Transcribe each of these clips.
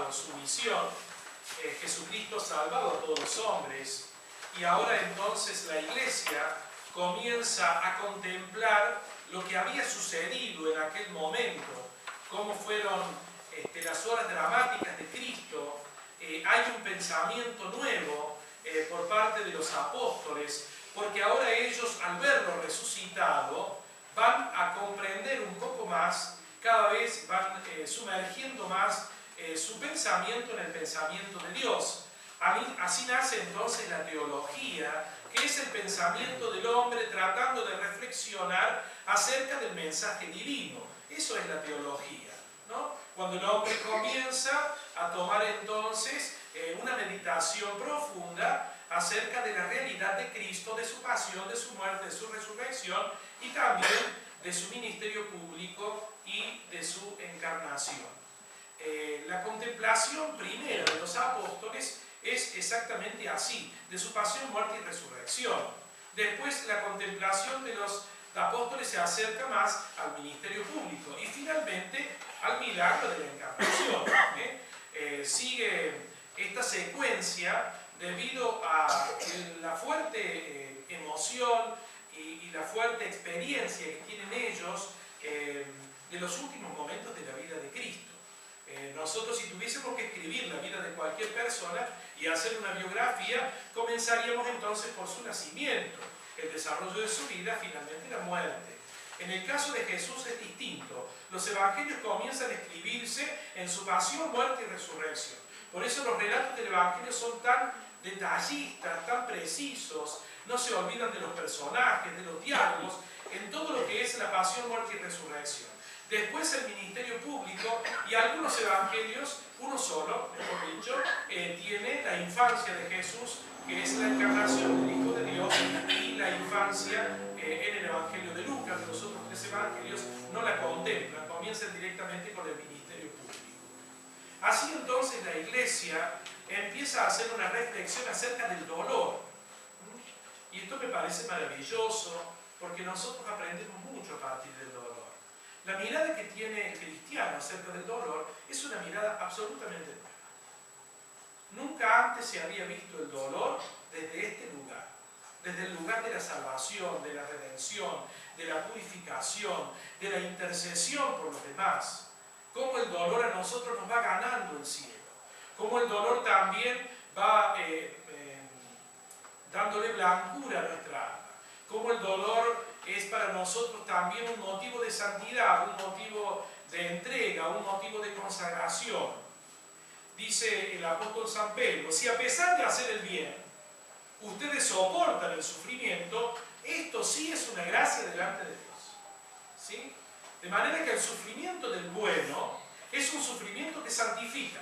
continuado su misión. Jesucristo ha salvado a todos los hombres y ahora entonces la Iglesia comienza a contemplar lo que había sucedido en aquel momento, cómo fueron las horas dramáticas de Cristo. Hay un pensamiento nuevo por parte de los apóstoles, porque ahora ellos, al verlo resucitado, van a comprender un poco más, cada vez van sumergiendo más su pensamiento en el pensamiento de Dios. Así nace entonces la teología, que es el pensamiento del hombre tratando de reflexionar acerca del mensaje divino. Eso es la teología, ¿no? Cuando el hombre comienza a tomar entonces una meditación profunda acerca de la realidad de Cristo, de su pasión, de su muerte, de su resurrección y también de su ministerio público y de su encarnación. La contemplación primera de los apóstoles es exactamente así, de su pasión, muerte y resurrección. Después la contemplación de los apóstoles se acerca más al ministerio público y finalmente al milagro de la encarnación. Sigue esta secuencia debido a la fuerte emoción y la fuerte experiencia que tienen ellos de los últimos momentos de la vida de Cristo. Nosotros, si tuviésemos que escribir la vida de cualquier persona y hacer una biografía, comenzaríamos entonces por su nacimiento, el desarrollo de su vida, finalmente la muerte. En el caso de Jesús es distinto. Los evangelios comienzan a escribirse en su pasión, muerte y resurrección. Por eso los relatos del evangelio son tan detallistas, tan precisos, no se olvidan de los personajes, de los diálogos, en todo lo que es la pasión, muerte y resurrección. Después el ministerio público y algunos evangelios, uno solo, mejor dicho, tiene la infancia de Jesús, que es la encarnación del Hijo de Dios, y la infancia en el evangelio de Lucas. Los otros tres evangelios no la contemplan, comienzan directamente con el ministerio público. Así entonces la Iglesia empieza a hacer una reflexión acerca del dolor. Y esto me parece maravilloso, porque nosotros aprendemos mucho a partir del dolor. La mirada que tiene el cristiano acerca del dolor es una mirada absolutamente nueva. Nunca antes se había visto el dolor desde este lugar, desde el lugar de la salvación, de la redención, de la purificación, de la intercesión por los demás. Cómo el dolor a nosotros nos va ganando el cielo, cómo el dolor también va dándole blancura a nuestra alma, cómo el dolor es para nosotros también un motivo de santidad, un motivo de entrega, un motivo de consagración. Dice el apóstol San Pedro, si a pesar de hacer el bien, ustedes soportan el sufrimiento, esto sí es una gracia delante de Dios. ¿Sí? De manera que el sufrimiento del bueno es un sufrimiento que santifica,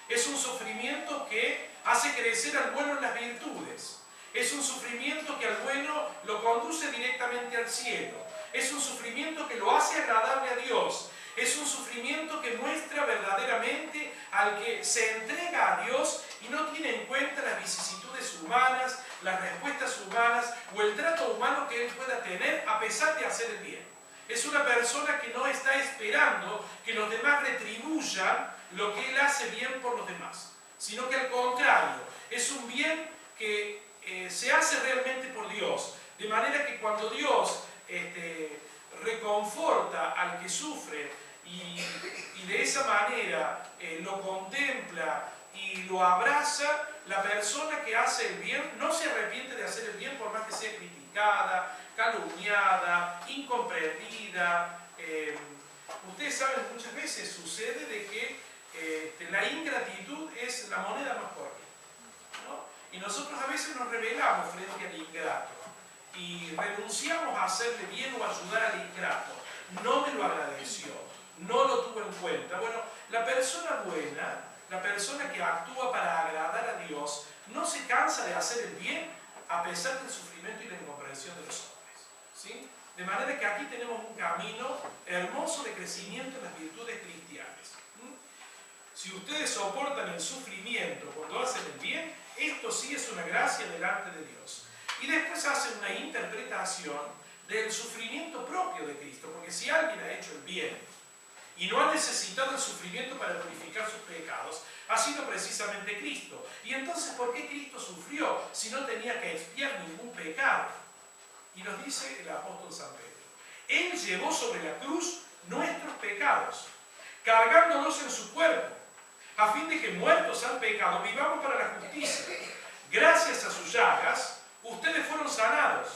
es un sufrimiento que hace crecer al bueno en las virtudes, es un sufrimiento que al bueno lo conduce directamente al cielo, es un sufrimiento que lo hace agradable a Dios, es un sufrimiento que muestra verdaderamente al que se entrega a Dios y no tiene en cuenta las vicisitudes humanas, las respuestas humanas o el trato humano que él pueda tener a pesar de hacer el bien. Es una persona que no está esperando que los demás retribuyan lo que él hace bien por los demás, sino que al contrario, es un bien que se hace realmente por Dios, de manera que cuando Dios reconforta al que sufre y de esa manera lo contempla y lo abraza, la persona que hace el bien no se arrepiente de hacer el bien por más que sea criticada, calumniada, incomprendida. Ustedes saben, muchas veces sucede de que la ingratitud es la moneda más corriente, ¿no? Y nosotros a veces nos rebelamos frente al ingrato y renunciamos a hacerle bien o ayudar al ingrato. No me lo agradeció, no lo tuvo en cuenta. Bueno, la persona buena, la persona que actúa para agradar a Dios, no se cansa de hacer el bien a pesar del sufrimiento y la incomprensión de los hombres, ¿sí? De manera que aquí tenemos un camino hermoso de crecimiento en las virtudes cristianas. Si ustedes soportan el sufrimiento cuando hacen el bien, esto sí es una gracia delante de Dios. Y después hacen una interpretación del sufrimiento propio de Cristo, porque si alguien ha hecho el bien y no ha necesitado el sufrimiento para purificar sus pecados, ha sido precisamente Cristo. Y entonces, ¿por qué Cristo sufrió si no tenía que expiar ningún pecado? Y nos dice el apóstol San Pedro: Él llevó sobre la cruz nuestros pecados, cargándolos en su cuerpo, a fin de que, muertos al pecado, vivamos para la justicia. Gracias a sus llagas, ustedes fueron sanados,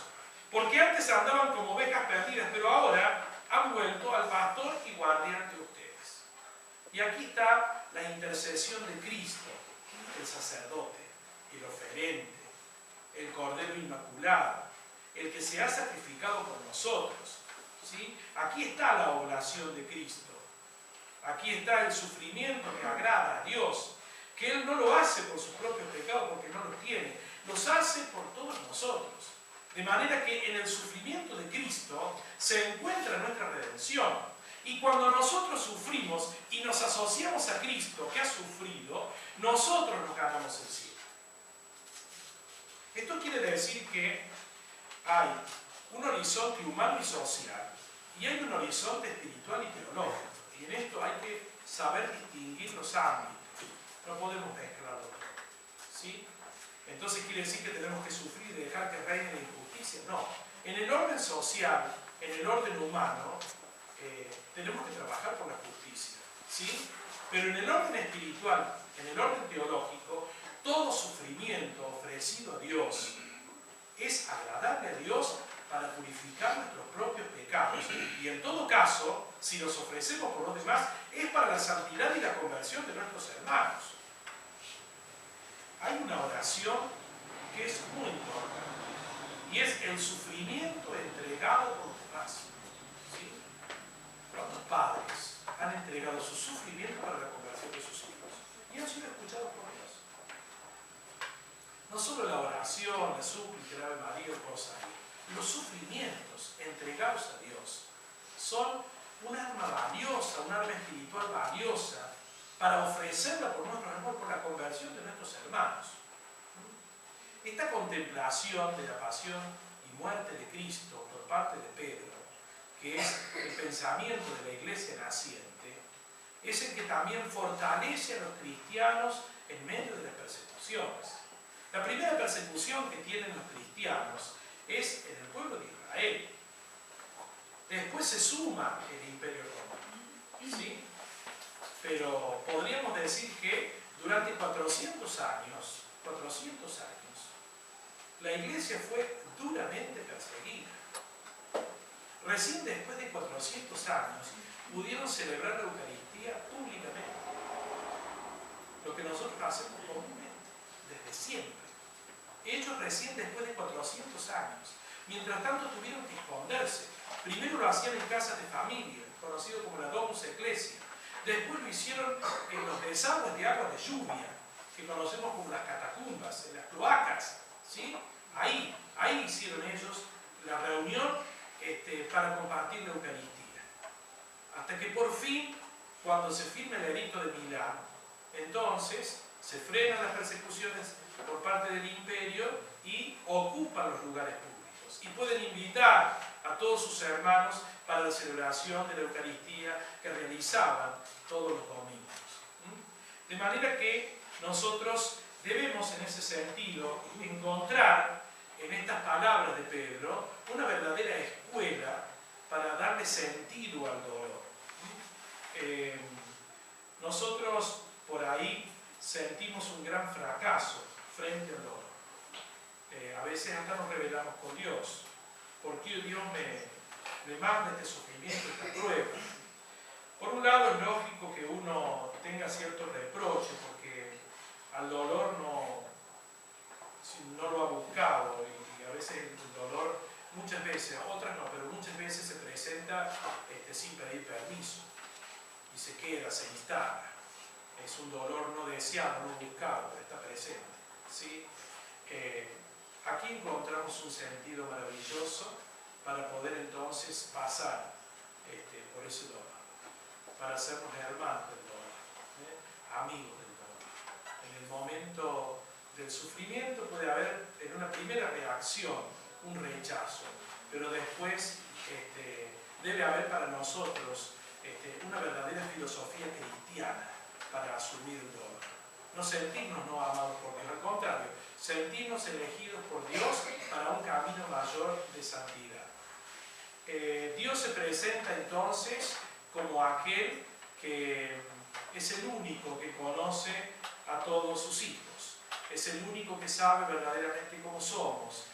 porque antes andaban como ovejas perdidas, pero ahora han vuelto al pastor y guardián de ustedes. Y aquí está la intercesión de Cristo, el sacerdote, el oferente, el Cordero Inmaculado, el que se ha sacrificado por nosotros. ¿Sí? Aquí está la oblación de Cristo. Aquí está el sufrimiento que agrada a Dios, que Él no lo hace por sus propios pecados porque no los tiene, los hace por todos nosotros. De manera que en el sufrimiento de Cristo se encuentra nuestra redención. Y cuando nosotros sufrimos y nos asociamos a Cristo que ha sufrido, nosotros nos ganamos el cielo. Esto quiere decir que hay un horizonte humano y social y hay un horizonte espiritual y teológico. Y en esto hay que saber distinguir los ámbitos. No podemos mezclarlo. ¿Sí? Entonces quiere decir que tenemos que sufrir y dejar que reine la injusticia. No. En el orden social, en el orden humano, tenemos que trabajar por la justicia. ¿Sí? Pero en el orden espiritual, en el orden teológico, todo sufrimiento ofrecido a Dios es agradable a Dios para purificar nuestros propios pecados. Y en todo caso, si los ofrecemos por los demás, es para la santidad y la conversión de nuestros hermanos. Hay una oración que es muy importante, y es el sufrimiento entregado por los demás. ¿Sí? ¿Cuántos padres han entregado su sufrimiento para la conversión de sus hijos? Y han sido escuchados por Dios. No solo la oración, la súplica, el Ave María, el rosario. Los sufrimientos entregados a Dios son un arma valiosa, un arma espiritual valiosa para ofrecerla por nuestro amor, por la conversión de nuestros hermanos. Esta contemplación de la pasión y muerte de Cristo por parte de Pedro, que es el pensamiento de la iglesia naciente, es el que también fortalece a los cristianos en medio de las persecuciones. La primera persecución que tienen los cristianos es en el pueblo de Israel. Después se suma el Imperio Romano. ¿Sí? Pero podríamos decir que durante 400 años, la iglesia fue duramente perseguida. Recién después de 400 años pudieron celebrar la Eucaristía públicamente. Lo que nosotros hacemos comúnmente, desde siempre. Ellos recién después de 400 años. Mientras tanto tuvieron que esconderse. Primero lo hacían en casas de familia, conocido como la Domus Ecclesia. Después lo hicieron en los desagües de agua de lluvia, que conocemos como las catacumbas, en las cloacas. ¿Sí? Ahí hicieron ellos la reunión para compartir la Eucaristía. Hasta que por fin, cuando se firma el edicto de Milán, entonces se frenan las persecuciones por parte del imperio y ocupan los lugares públicos. Y pueden invitar a todos sus hermanos para la celebración de la Eucaristía que realizaban todos los domingos. De manera que nosotros debemos en ese sentido encontrar en estas palabras de Pedro una verdadera escuela para darle sentido al dolor. Nosotros por ahí sentimos un gran fracaso frente al dolor. A veces hasta nos rebelamos con Dios. ¿Por qué Dios me manda este sufrimiento, esta prueba? Por un lado es lógico que uno tenga cierto reproche porque al dolor no lo ha buscado y a veces el dolor, muchas veces, otras no, pero muchas veces se presenta sin pedir permiso y se queda, se instala. Es un dolor no deseado, no buscado, pero está presente. ¿Sí? Aquí encontramos un sentido maravilloso para poder entonces pasar por ese dolor, para hacernos hermanos del dolor, amigos del dolor. En el momento del sufrimiento puede haber en una primera reacción un rechazo, pero después debe haber para nosotros una verdadera filosofía cristiana para asumir el dolor. No sentirnos no amados por Dios, al contrario, sentirnos elegidos por Dios para un camino mayor de santidad. Dios se presenta entonces como aquel que es el único que conoce a todos sus hijos, es el único que sabe verdaderamente cómo somos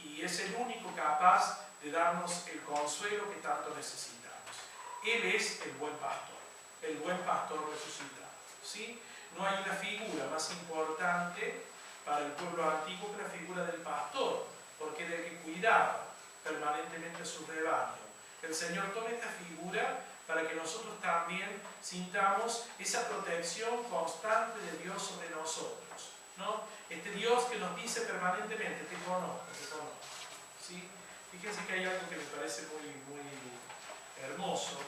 y es el único capaz de darnos el consuelo que tanto necesitamos. Él es el buen pastor resucitado, ¿sí? No hay una figura más importante para el pueblo antiguo que la figura del pastor, porque era el que cuidaba permanentemente a su rebaño. El Señor toma esta figura para que nosotros también sintamos esa protección constante de Dios sobre nosotros, ¿no? Este Dios que nos dice permanentemente, te conozco, ¿sí? Fíjense que hay algo que me parece muy, muy hermoso.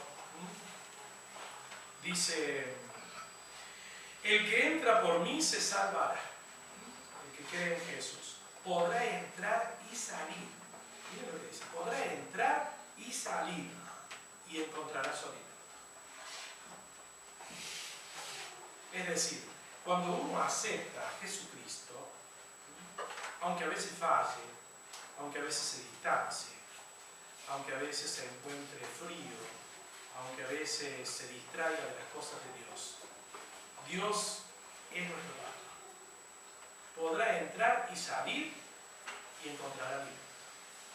Dice, el que entra por mí se salvará. El que cree en Jesús podrá entrar y salir. Miren lo que dice, podrá entrar y salir y encontrará su vida. Es decir, cuando uno acepta a Jesucristo, aunque a veces falle, aunque a veces se distancie, aunque a veces se encuentre frío, aunque a veces se distraiga de las cosas de Dios, Dios es nuestro Padre. Podrá entrar y salir y encontrará vida.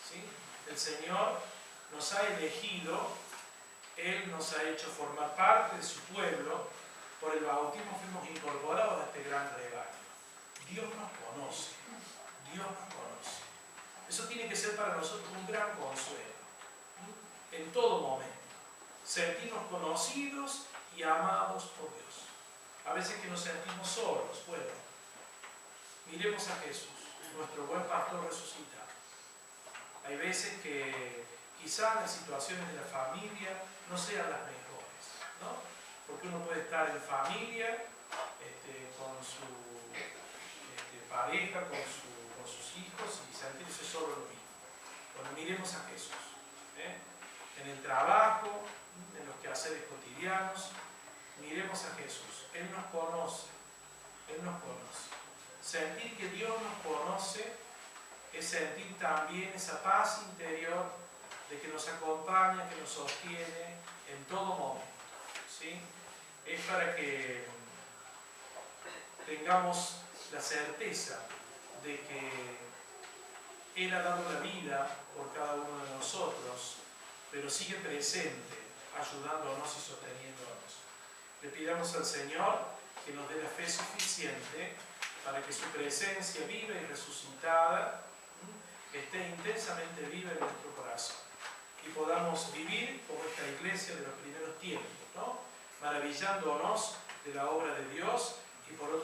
¿Sí? El Señor nos ha elegido, Él nos ha hecho formar parte de su pueblo. Por el bautismo fuimos incorporados a este gran rebaño. Dios nos conoce. Dios nos conoce. Eso tiene que ser para nosotros un gran consuelo. En todo momento. Sentirnos conocidos y amados por Dios. A veces que nos sentimos solos. Bueno, miremos a Jesús, nuestro buen pastor resucitado. Hay veces que quizás las situaciones de la familia no sean las mejores, ¿no? Porque uno puede estar en familia, con su pareja, con sus hijos y sentirse solo lo mismo. Bueno, miremos a Jesús. En el trabajo, en los quehaceres cotidianos, miremos a Jesús. Él nos conoce. Él nos conoce. Sentir que Dios nos conoce es sentir también esa paz interior de que nos acompaña, que nos sostiene en todo momento. ¿Sí? Es para que tengamos la certeza de que Él ha dado la vida por cada uno de nosotros, pero sigue presente, ayudándonos y sosteniéndonos. Le pidamos al Señor que nos dé la fe suficiente para que su presencia viva y resucitada esté intensamente viva en nuestro corazón y podamos vivir como esta iglesia de los primeros tiempos, ¿no? Maravillándonos de la obra de Dios y por otro